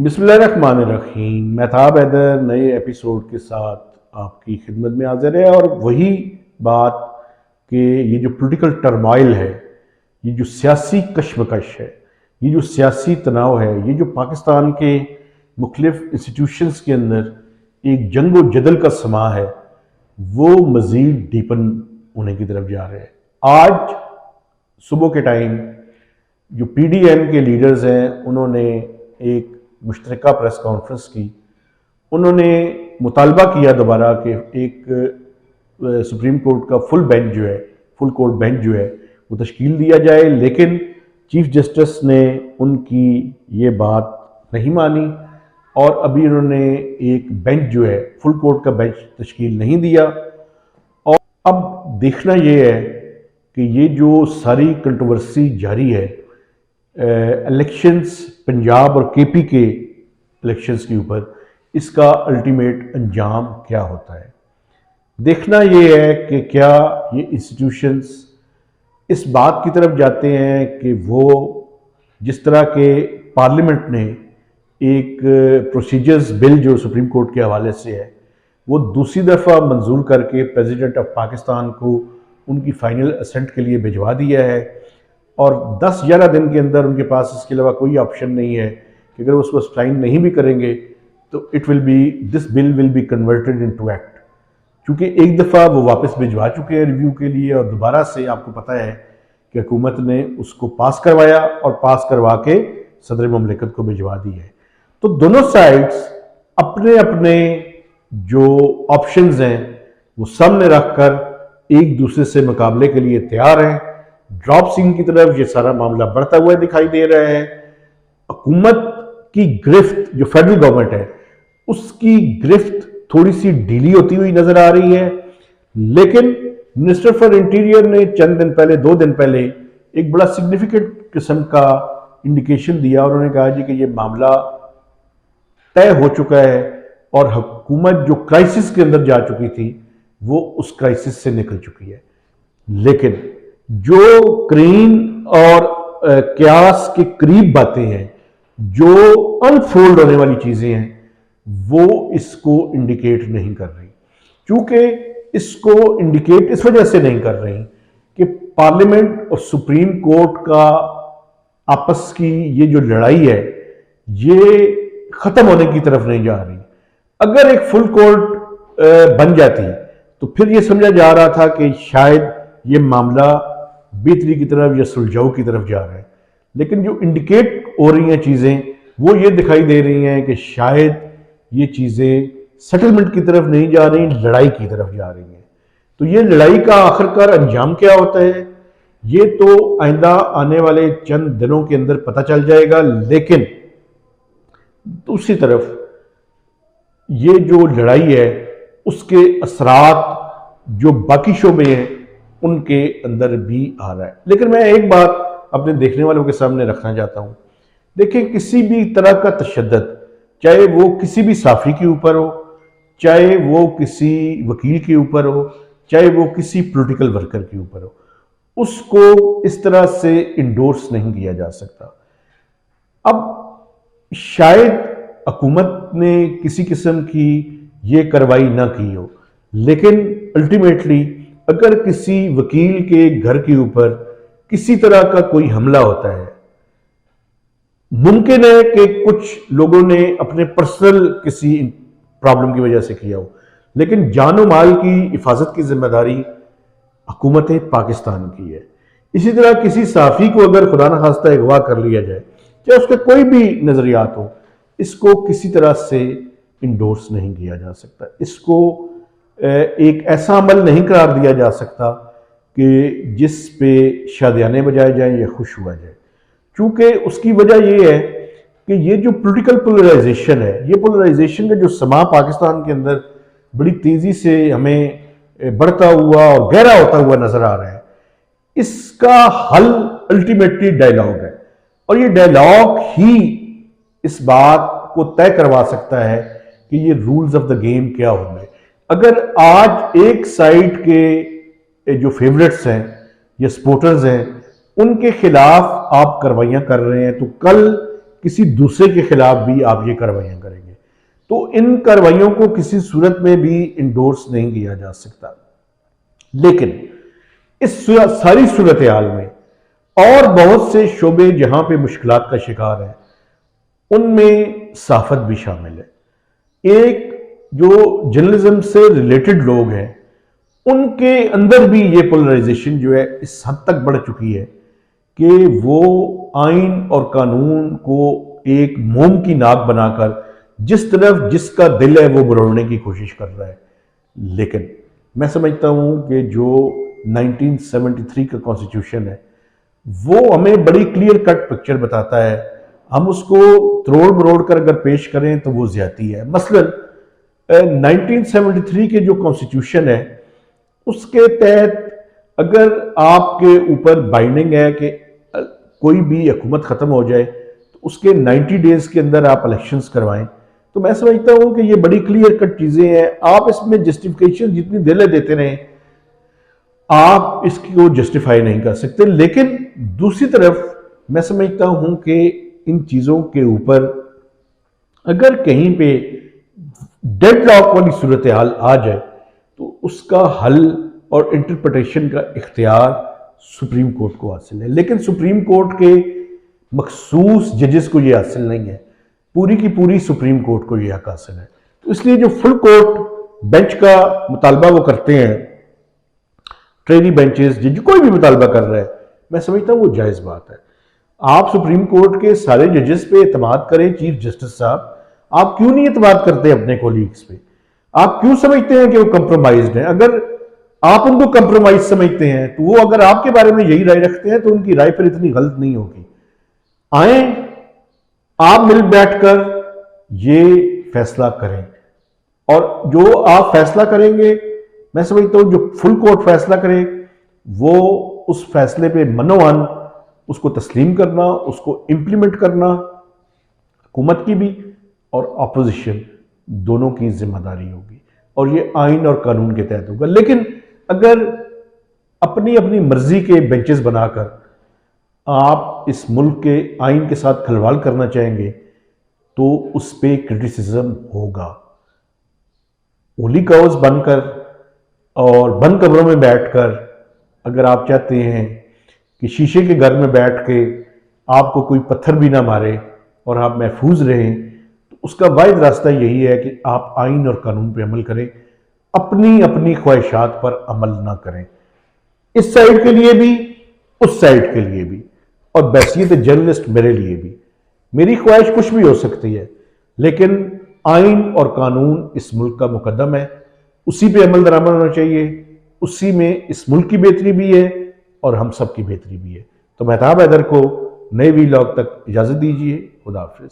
बिस्मिल्लाहिर्रहमानिर्रहीम। महताब हैदर नए एपिसोड के साथ आपकी खिदमत में हाजिर है। और वही बात कि ये जो पॉलिटिकल टर्मोइल है, ये जो सियासी कशमकश है, ये जो सियासी तनाव है, ये जो पाकिस्तान के मुख्तलिफ इंस्टीट्यूशंस के अंदर एक जंग व जदल का समा है, वो मज़ीद डीपन होने की तरफ जा रहे हैं। आज सुबह के टाइम जो PDM के लीडर्स हैं, उन्होंने एक मुश्तरका प्रेस कॉन्फ्रेंस की। उन्होंने मुतालबा किया दोबारा कि एक सुप्रीम कोर्ट का फुल कोर्ट बेंच जो है वो तश्कील दिया जाए, लेकिन चीफ जस्टिस ने उनकी ये बात नहीं मानी और अभी उन्होंने एक बेंच जो है फुल कोर्ट का बेंच तश्कील नहीं दिया। और अब देखना ये है कि ये जो सारी कंट्रोवर्सी जारी है इलेक्शंस पंजाब और KP के इलेक्शंस के ऊपर, इसका अल्टीमेट अंजाम क्या होता है। देखना ये है कि क्या ये इंस्टीट्यूशंस इस बात की तरफ जाते हैं कि वो जिस तरह के पार्लियामेंट ने एक प्रोसीजर्स बिल जो सुप्रीम कोर्ट के हवाले से है वो दूसरी दफ़ा मंजूर करके प्रेसिडेंट ऑफ पाकिस्तान को उनकी फाइनल असेंट के लिए भिजवा दिया है और 10-11 दिन के अंदर उनके पास इसके अलावा कोई ऑप्शन नहीं है कि अगर उसको साइन नहीं भी करेंगे तो this bill will be converted into act. क्योंकि एक दफ़ा वो वापस भिजवा चुके हैं रिव्यू के लिए और दोबारा से आपको पता है कि हुकूमत ने उसको पास करवाया और पास करवा के सदर ममलिकत को भिजवा दी है। तो दोनों साइड्स अपने अपने जो ऑप्शंस हैं वो सामने रखकर एक दूसरे से मुकाबले के लिए तैयार हैं। ड्रॉप सिंह की तरफ ये सारा मामला बढ़ता हुआ दिखाई दे रहा है। हुकूमत की गिरफ्त जो फेडरल गवर्नमेंट है उसकी गिरफ्त थोड़ी सी ढीली होती हुई नजर आ रही है, लेकिन मिनिस्टर फॉर इंटीरियर ने चंद दिन पहले 2 दिन पहले एक बड़ा सिग्निफिकेंट किस्म का इंडिकेशन दिया और उन्होंने कहा जी कि ये मामला तय हो चुका है और हुकूमत जो क्राइसिस के अंदर जा चुकी थी वो उस क्राइसिस से निकल चुकी है। लेकिन जो क्रीन और क्यास के करीब बातें हैं, जो अनफोल्ड होने वाली चीजें हैं, वो इसको इंडिकेट नहीं कर रही। क्योंकि इसको इंडिकेट इस वजह से नहीं कर रही कि पार्लियामेंट और सुप्रीम कोर्ट का आपस की ये जो लड़ाई है ये खत्म होने की तरफ नहीं जा रही। अगर एक फुल कोर्ट बन जाती तो फिर ये समझा जा रहा था कि शायद ये मामला बेहतरी की तरफ या सुलझाव की तरफ जा रहा है, लेकिन जो इंडिकेट हो रही हैं चीजें वो ये दिखाई दे रही हैं कि शायद ये चीजें सेटलमेंट की तरफ नहीं जा रही, लड़ाई की तरफ जा रही हैं। तो ये लड़ाई का आखिरकार अंजाम क्या होता है ये तो आइंदा आने वाले चंद दिनों के अंदर पता चल जाएगा। लेकिन दूसरी तरफ ये जो लड़ाई है उसके असरात जो बाकी शोबे हैं उनके अंदर भी आ रहा है। लेकिन मैं एक बात अपने देखने वालों के सामने रखना चाहता हूं। देखिए, किसी भी तरह का तशद्दुद, चाहे वो किसी भी साफी के ऊपर हो, चाहे वो किसी वकील के ऊपर हो, चाहे वो किसी पॉलिटिकल वर्कर के ऊपर हो, उसको इस तरह से इंडोर्स नहीं किया जा सकता। अब शायद हुकूमत ने किसी किस्म की ये कार्रवाई ना की हो, लेकिन अल्टीमेटली अगर किसी वकील के घर के ऊपर किसी तरह का कोई हमला होता है, मुमकिन है कि कुछ लोगों ने अपने पर्सनल किसी प्रॉब्लम की वजह से किया हो, लेकिन जान माल की हिफाजत की जिम्मेदारी हुकूमत पाकिस्तान की है। इसी तरह किसी साफी को अगर खुदा न खास्ता अगवा कर लिया जाए, चाहे उसके कोई भी नजरियात हो, इसको किसी तरह से इंडोर्स नहीं किया जा सकता। इसको एक ऐसा अमल नहीं करार दिया जा सकता कि जिस पे शादियाने बजाए जाएं या खुश हुआ जाए। क्योंकि उसकी वजह यह है कि ये जो पॉलिटिकल पोलराइजेशन है, ये पोलराइजेशन का जो समा पाकिस्तान के अंदर बड़ी तेजी से हमें बढ़ता हुआ और गहरा होता हुआ नजर आ रहा है, इसका हल अल्टीमेटली डायलॉग है। और ये डायलॉग ही इस बात को तय करवा सकता है कि ये रूल्स ऑफ द गेम क्या होंगे। अगर आज एक साइड के जो फेवरेट्स हैं या सपोर्टर्स हैं उनके खिलाफ आप कार्रवाइयां कर रहे हैं, तो कल किसी दूसरे के खिलाफ भी आप ये कार्रवाइयां करेंगे, तो इन कार्रवाइयों को किसी सूरत में भी इंडोर्स नहीं किया जा सकता। लेकिन इस सारी सूरत हाल में और बहुत से शोबे जहां पे मुश्किलात का शिकार है, उनमें सहाफत भी शामिल है। एक जो जर्नलिज्म से रिलेटेड लोग हैं, उनके अंदर भी ये पोलराइजेशन जो है इस हद तक बढ़ चुकी है कि वो आइन और कानून को एक मोम की नाक बनाकर जिस तरफ जिसका दिल है वो मरोड़ने की कोशिश कर रहा है। लेकिन मैं समझता हूं कि जो 1973 का कॉन्स्टिट्यूशन है वो हमें बड़ी क्लियर कट पिक्चर बताता है। हम उसको त्रोड़ मरोड़ कर अगर पेश करें तो वो ज्यादती है। मसलन 1973 के जो कॉन्स्टिट्यूशन है उसके तहत अगर आपके ऊपर बाइंडिंग है कि कोई भी हुकूमत खत्म हो जाए तो उसके 90 डेज के अंदर आप इलेक्शंस करवाएं, तो मैं समझता हूं कि ये बड़ी क्लियर कट चीजें हैं। आप इसमें जस्टिफिकेशन जितनी दिल देते रहें, आप इसको जस्टिफाई नहीं कर सकते। लेकिन दूसरी तरफ मैं समझता हूं कि इन चीजों के ऊपर अगर कहीं पे डेडलॉक वाली सूरत हाल आ जाए तो उसका हल और इंटरप्रिटेशन का इख्तियार सुप्रीम कोर्ट को हासिल है। लेकिन सुप्रीम कोर्ट के मखसूस जजेस को यह हासिल नहीं है, पूरी की पूरी सुप्रीम कोर्ट को यह हक हासिल है। तो इसलिए जो फुल कोर्ट बेंच का मुतालबा वो करते हैं, ट्रेनी बेंचेस जज कोई भी मुतालबा कर रहा है, मैं समझता हूं वो जायज बात है। आप सुप्रीम कोर्ट के सारे जजेस पे एतमाद करें। चीफ जस्टिस साहब, आप क्यों नहीं एतमाद करते अपने कोलीग्स पे? आप क्यों समझते हैं कि वो कंप्रोमाइज्ड हैं? अगर आप उनको कंप्रोमाइज समझते हैं तो वो अगर आपके बारे में यही राय रखते हैं तो उनकी राय फिर इतनी गलत नहीं होगी। आए, आप मिल बैठकर ये फैसला करें, और जो आप फैसला करेंगे मैं समझता हूं जो फुल कोर्ट फैसला करे वो उस फैसले पे मनोवन उसको तस्लीम करना, उसको इंप्लीमेंट करना हुकूमत की भी और अपोजिशन दोनों की जिम्मेदारी होगी, और ये आइन और कानून के तहत होगा। लेकिन अगर अपनी अपनी मर्जी के बेंचेस बनाकर आप इस मुल्क के आइन के साथ खिलवाड़ करना चाहेंगे तो उस पर क्रिटिसिज्म होगा। ओली काउस बनकर और बंद कमरों में बैठकर अगर आप चाहते हैं कि शीशे के घर में बैठ के आपको कोई पत्थर भी ना मारे और आप महफूज रहें, तो उसका वाहिद रास्ता यही है कि आप आइन और कानून पर अमल करें, अपनी अपनी ख्वाहिशात पर अमल ना करें, इस साइड के लिए भी उस साइड के लिए भी, और बैसियत जर्नलिस्ट मेरे लिए भी। मेरी ख्वाहिश कुछ भी हो सकती है, लेकिन आइन और कानून इस मुल्क का मुकद्दम है, उसी पे अमल दरामद होना चाहिए। उसी में इस मुल्क की बेहतरी भी है और हम सब की बेहतरी भी है। तो मेहताब हैदर को नए वीलॉग तक इजाजत दीजिए। खुदा हाफिज।